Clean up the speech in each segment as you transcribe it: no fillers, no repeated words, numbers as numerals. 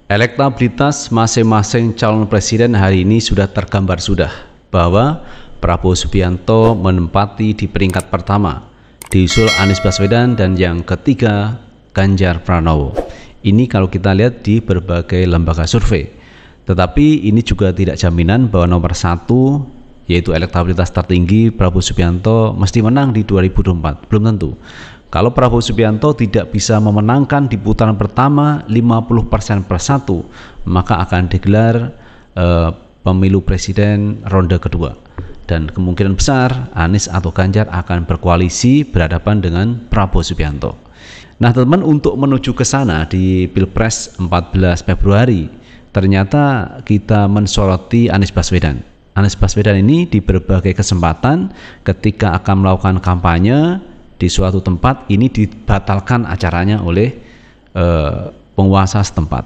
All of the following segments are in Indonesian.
Elektabilitas masing-masing calon presiden hari ini sudah tergambar bahwa Prabowo Subianto menempati di peringkat pertama, diusul Anies Baswedan, dan yang ketiga Ganjar Pranowo. Ini kalau kita lihat di berbagai lembaga survei. Tetapi ini juga tidak jaminan bahwa nomor satu, yaitu elektabilitas tertinggi Prabowo Subianto, mesti menang di 2024. Belum tentu. Kalau Prabowo Subianto tidak bisa memenangkan di putaran pertama 50% per 1, maka akan digelar pemilu presiden ronde kedua. Dan kemungkinan besar Anies atau Ganjar akan berkoalisi berhadapan dengan Prabowo Subianto. Nah teman-teman, untuk menuju ke sana di Pilpres 14 Februari, ternyata kita mensoroti Anies Baswedan. Anies Baswedan ini di berbagai kesempatan ketika akan melakukan kampanye di suatu tempat, ini dibatalkan acaranya oleh penguasa setempat.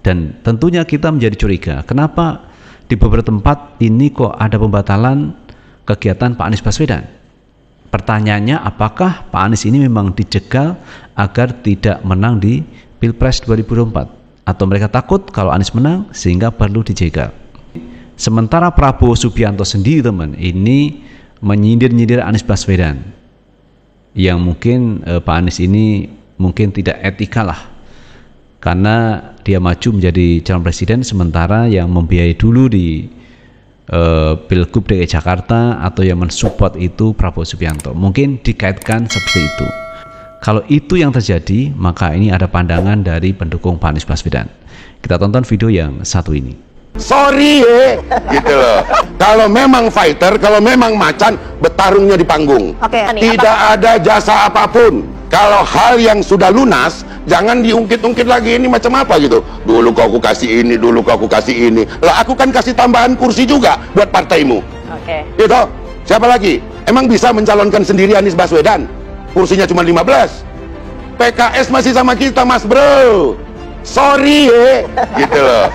Dan tentunya kita menjadi curiga, kenapa di beberapa tempat ini kok ada pembatalan kegiatan Pak Anies Baswedan? Pertanyaannya, apakah Pak Anies ini memang dijegal agar tidak menang di Pilpres 2024? Atau mereka takut kalau Anies menang sehingga perlu dijegal? Sementara Prabowo Subianto sendiri teman, ini menyindir-nyindir Anies Baswedan, yang mungkin Pak Anies ini mungkin tidak etika lah, karena dia maju menjadi calon presiden sementara yang membiayai dulu di Pilgub DKI Jakarta atau yang mensupport itu Prabowo Subianto. Mungkin dikaitkan seperti itu. Kalau itu yang terjadi, maka ini ada pandangan dari pendukung Pak Anies Baswedan. Kita tonton video yang satu ini. Sorry gitu loh. Kalau memang fighter, kalau memang macan, bertarungnya di panggung. Tidak ada jasa apapun. Kalau hal yang sudah lunas, jangan diungkit-ungkit lagi ini macam apa gitu. Dulu kau aku kasih ini, dulu kau aku kasih ini. Lah aku kan kasih tambahan kursi juga buat partaimu. Gitu. Siapa lagi? Emang bisa mencalonkan sendiri Anies Baswedan? Kursinya cuma 15. PKS masih sama kita, Mas Bro. Sorry gitu loh.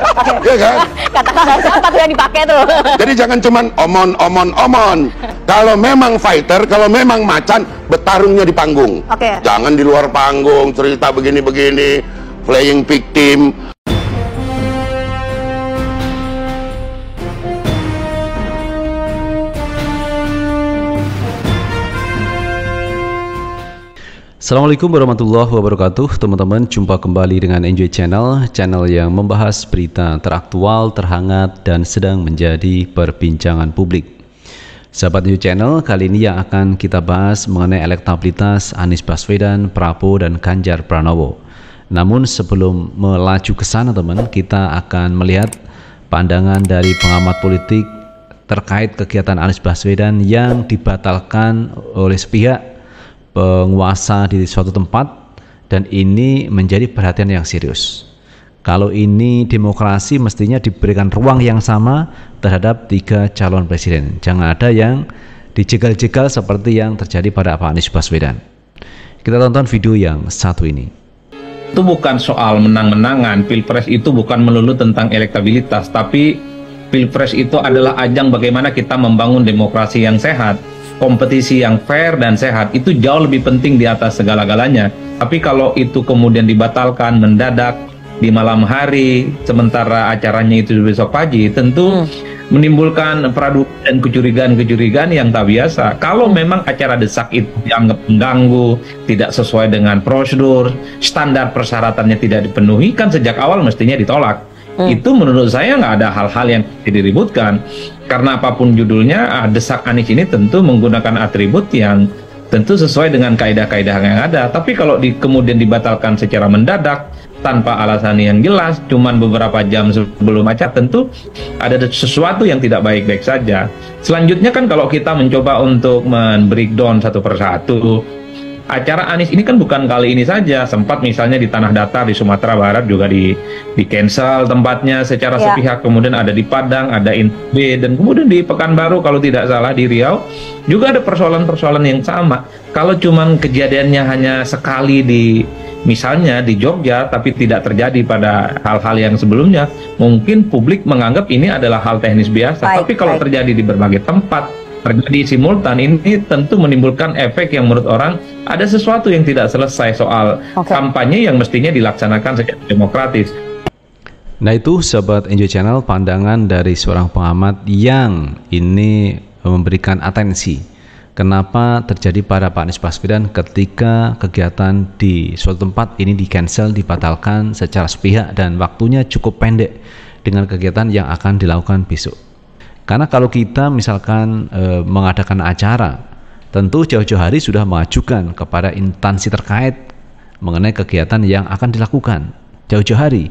Ya kan? Kata-kata siapa tuh yang dipakai tuh? Jadi jangan cuman omon. Kalau memang fighter, kalau memang macan, bertarungnya di panggung. Jangan di luar panggung cerita begini-begini, playing victim. Assalamualaikum warahmatullahi wabarakatuh. Teman-teman, jumpa kembali dengan Enjoy Channel, channel yang membahas berita teraktual, terhangat, dan sedang menjadi perbincangan publik. Sahabat Enjoy Channel, kali ini yang akan kita bahas mengenai elektabilitas Anies Baswedan, Prabowo, dan Ganjar Pranowo. Namun sebelum melaju ke sana teman, kita akan melihat pandangan dari pengamat politik terkait kegiatan Anies Baswedan yang dibatalkan oleh sepihak penguasa di suatu tempat, dan ini menjadi perhatian yang serius. Kalau ini demokrasi, mestinya diberikan ruang yang sama terhadap 3 calon presiden. Jangan ada yang dijegal-jegal seperti yang terjadi pada Pak Anies Baswedan. Kita tonton video yang satu ini. Itu bukan soal menang-menangan. Pilpres itu bukan melulu tentang elektabilitas, tapi Pilpres itu adalah ajang bagaimana kita membangun demokrasi yang sehat. Kompetisi yang fair dan sehat itu jauh lebih penting di atas segala-galanya. Tapi kalau itu kemudian dibatalkan mendadak di malam hari, sementara acaranya itu besok pagi, tentu menimbulkan peraduan dan kecurigaan-kecurigaan yang tak biasa. Kalau memang acara desak itu dianggap mengganggu, tidak sesuai dengan prosedur, standar persyaratannya tidak dipenuhi, kan sejak awal mestinya ditolak. Itu menurut saya nggak ada hal-hal yang diributkan, karena apapun judulnya, desak Anies ini tentu menggunakan atribut yang tentu sesuai dengan kaidah-kaidah yang ada. Tapi kalau kemudian dibatalkan secara mendadak tanpa alasan yang jelas, cuman beberapa jam sebelum acara, tentu ada sesuatu yang tidak baik-baik saja. Selanjutnya kan kalau kita mencoba untuk men-breakdown satu persatu, acara Anies ini kan bukan kali ini saja. Sempat misalnya di Tanah Datar di Sumatera Barat juga di cancel tempatnya secara sepihak. Kemudian ada di Padang, ada B, dan kemudian di Pekanbaru kalau tidak salah di Riau juga ada persoalan-persoalan yang sama. Kalau cuman kejadiannya hanya sekali di misalnya di Jogja tapi tidak terjadi pada hal-hal yang sebelumnya, mungkin publik menganggap ini adalah hal teknis biasa. Tapi kalau terjadi di berbagai tempat, terjadi simultan, ini tentu menimbulkan efek yang menurut orang ada sesuatu yang tidak selesai soal kampanye yang mestinya dilaksanakan secara demokratis. Nah itu Sobat Enjoy Channel, pandangan dari seorang pengamat yang ini memberikan atensi kenapa terjadi pada Pak Anies Baswedan ketika kegiatan di suatu tempat ini di-cancel, dibatalkan secara sepihak dan waktunya cukup pendek dengan kegiatan yang akan dilakukan besok. Karena kalau kita misalkan mengadakan acara, tentu jauh-jauh hari sudah mengajukan kepada instansi terkait mengenai kegiatan yang akan dilakukan jauh-jauh hari.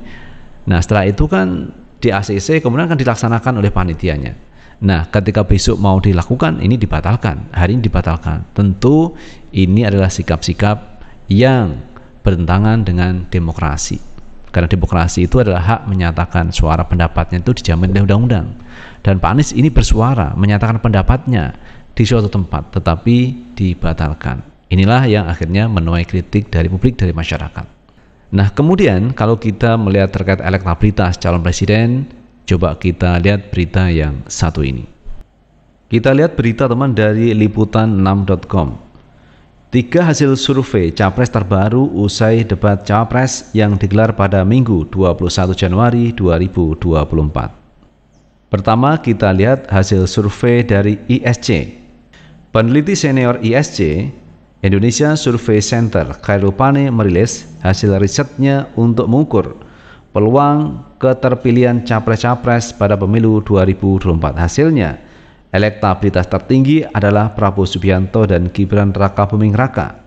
Nah setelah itu kan di ACC kemudian akan dilaksanakan oleh panitianya. Nah ketika besok mau dilakukan ini dibatalkan, hari ini dibatalkan. Tentu ini adalah sikap-sikap yang bertentangan dengan demokrasi. Karena demokrasi itu adalah hak menyatakan suara pendapatnya, itu dijamin oleh undang-undang. Dan Pak Anies ini bersuara menyatakan pendapatnya di suatu tempat tetapi dibatalkan. Inilah yang akhirnya menuai kritik dari publik, dari masyarakat. Nah kemudian kalau kita melihat terkait elektabilitas calon presiden, coba kita lihat berita yang satu ini. Kita lihat berita teman dari liputan6.com. 3 hasil survei capres terbaru usai debat capres yang digelar pada Minggu 21 Januari 2024. Pertama kita lihat hasil survei dari ISC. Peneliti senior ISC Indonesia Survey Center Khairul Pane merilis hasil risetnya untuk mengukur peluang keterpilihan capres-capres pada pemilu 2024. Hasilnya, elektabilitas tertinggi adalah Prabowo Subianto dan Gibran Rakabuming Raka.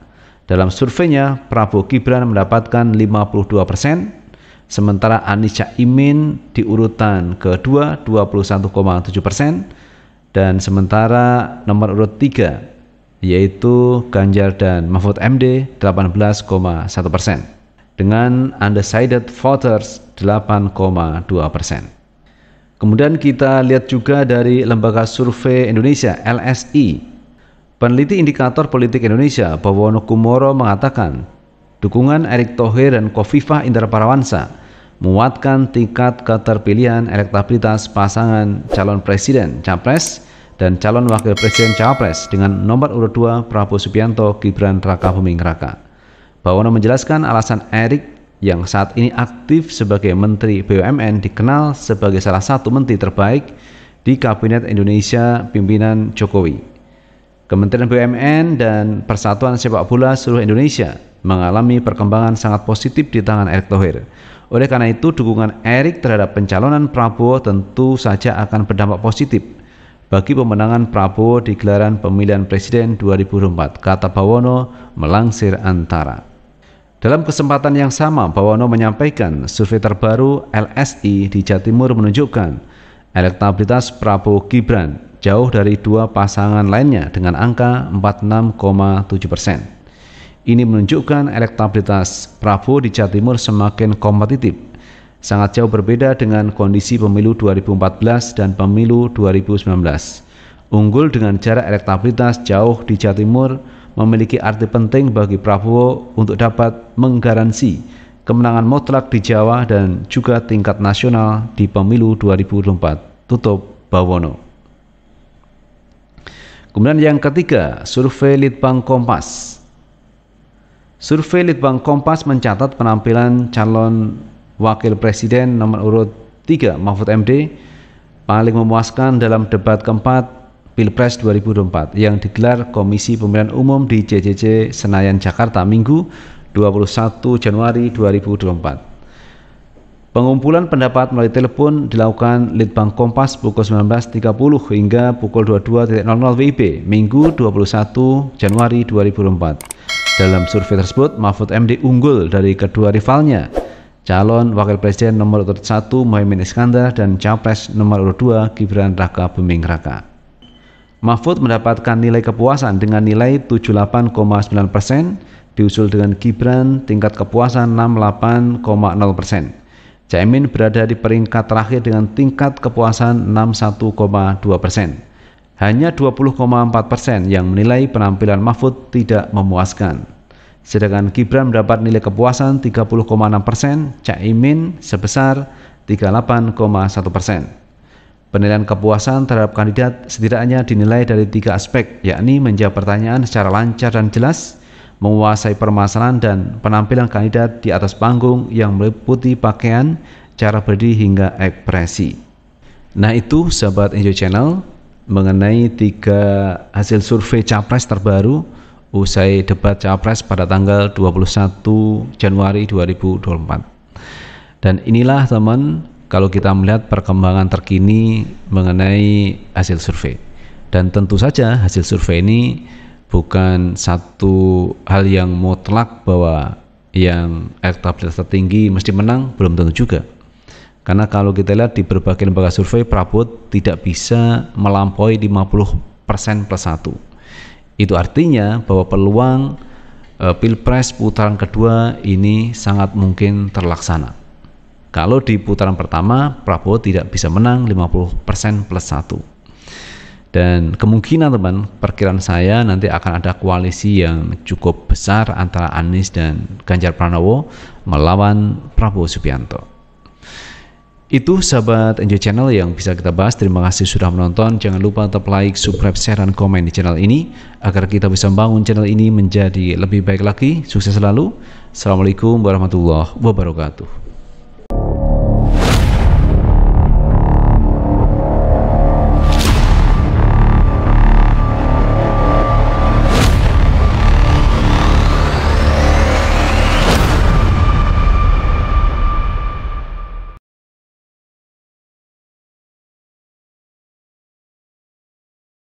Dalam surveinya, Prabowo Gibran mendapatkan 52%, sementara Anies Caimin di urutan kedua 21,7%, dan sementara nomor urut 3 yaitu Ganjar dan Mahfud MD 18,1%, dengan undecided voters 8,2%. Kemudian kita lihat juga dari Lembaga Survei Indonesia LSI. Peneliti Indikator Politik Indonesia Bawono Kumoro mengatakan dukungan Erick Thohir dan Khofifah Indar Parawansa menguatkan tingkat keterpilihan elektabilitas pasangan calon presiden capres dan calon wakil presiden cawapres dengan nomor urut 2 Prabowo Subianto Gibran Rakabuming Raka. Bawono menjelaskan alasan Erick yang saat ini aktif sebagai Menteri BUMN dikenal sebagai salah satu menteri terbaik di Kabinet Indonesia pimpinan Jokowi. Kementerian BUMN dan Persatuan Sepak Bola seluruh Indonesia mengalami perkembangan sangat positif di tangan Erick Thohir. Oleh karena itu, dukungan Erick terhadap pencalonan Prabowo tentu saja akan berdampak positif bagi pemenangan Prabowo di gelaran pemilihan presiden 2024, kata Bawono melansir Antara. Dalam kesempatan yang sama, Bawono menyampaikan survei terbaru LSI di Jawa Timur menunjukkan elektabilitas Prabowo Gibran jauh dari dua pasangan lainnya dengan angka 46,7%. Ini menunjukkan elektabilitas Prabowo di Jawa Timur semakin kompetitif, sangat jauh berbeda dengan kondisi pemilu 2014 dan pemilu 2019. Unggul dengan jarak elektabilitas jauh di Jawa Timur memiliki arti penting bagi Prabowo untuk dapat menggaransi kemenangan mutlak di Jawa dan juga tingkat nasional di pemilu 2024, tutup Bawono. Kemudian yang ketiga, survei Litbang Kompas. Survei Litbang Kompas mencatat penampilan calon Wakil Presiden nomor urut 3 Mahfud MD paling memuaskan dalam debat keempat Pilpres 2024 yang digelar Komisi Pemilihan Umum di JCC Senayan Jakarta Minggu 21 Januari 2024. Pengumpulan pendapat melalui telepon dilakukan Litbang Kompas pukul 19.30 hingga pukul 22.00 WIB Minggu 21 Januari 2024. Dalam survei tersebut, Mahfud MD unggul dari kedua rivalnya, calon Wakil Presiden nomor urut 1 Muhaimin Iskandar dan Capres nomor urut 2 Gibran Rakabuming Raka. Mahfud mendapatkan nilai kepuasan dengan nilai 78,9%, diusul dengan Gibran tingkat kepuasan 68,0%. Caimin berada di peringkat terakhir dengan tingkat kepuasan 61,2%. Hanya 20,4% yang menilai penampilan Mahfud tidak memuaskan. Sedangkan Gibran mendapat nilai kepuasan 30,6%, Caimin sebesar 38,1%. Penilaian kepuasan terhadap kandidat setidaknya dinilai dari 3 aspek, yakni menjawab pertanyaan secara lancar dan jelas, menguasai permasalahan dan penampilan kandidat di atas panggung yang meliputi pakaian, cara berdiri hingga ekspresi. Nah itu sahabat Enjoy Channel mengenai 3 hasil survei capres terbaru usai debat capres pada tanggal 21 Januari 2024. Dan inilah teman, kalau kita melihat perkembangan terkini mengenai hasil survei. Dan tentu saja hasil survei ini bukan satu hal yang mutlak bahwa yang elektabilitas tertinggi mesti menang, belum tentu juga. Karena kalau kita lihat di berbagai lembaga survei, Prabowo tidak bisa melampaui 50% plus 1. Itu artinya bahwa peluang Pilpres putaran kedua ini sangat mungkin terlaksana. Kalau di putaran pertama, Prabowo tidak bisa menang 50% plus 1. Dan kemungkinan teman, perkiraan saya nanti akan ada koalisi yang cukup besar antara Anies dan Ganjar Pranowo melawan Prabowo Subianto. Itu sahabat Enjoy Channel yang bisa kita bahas. Terima kasih sudah menonton. Jangan lupa tetap like, subscribe, share, dan komen di channel ini agar kita bisa membangun channel ini menjadi lebih baik lagi. Sukses selalu. Assalamualaikum warahmatullahi wabarakatuh.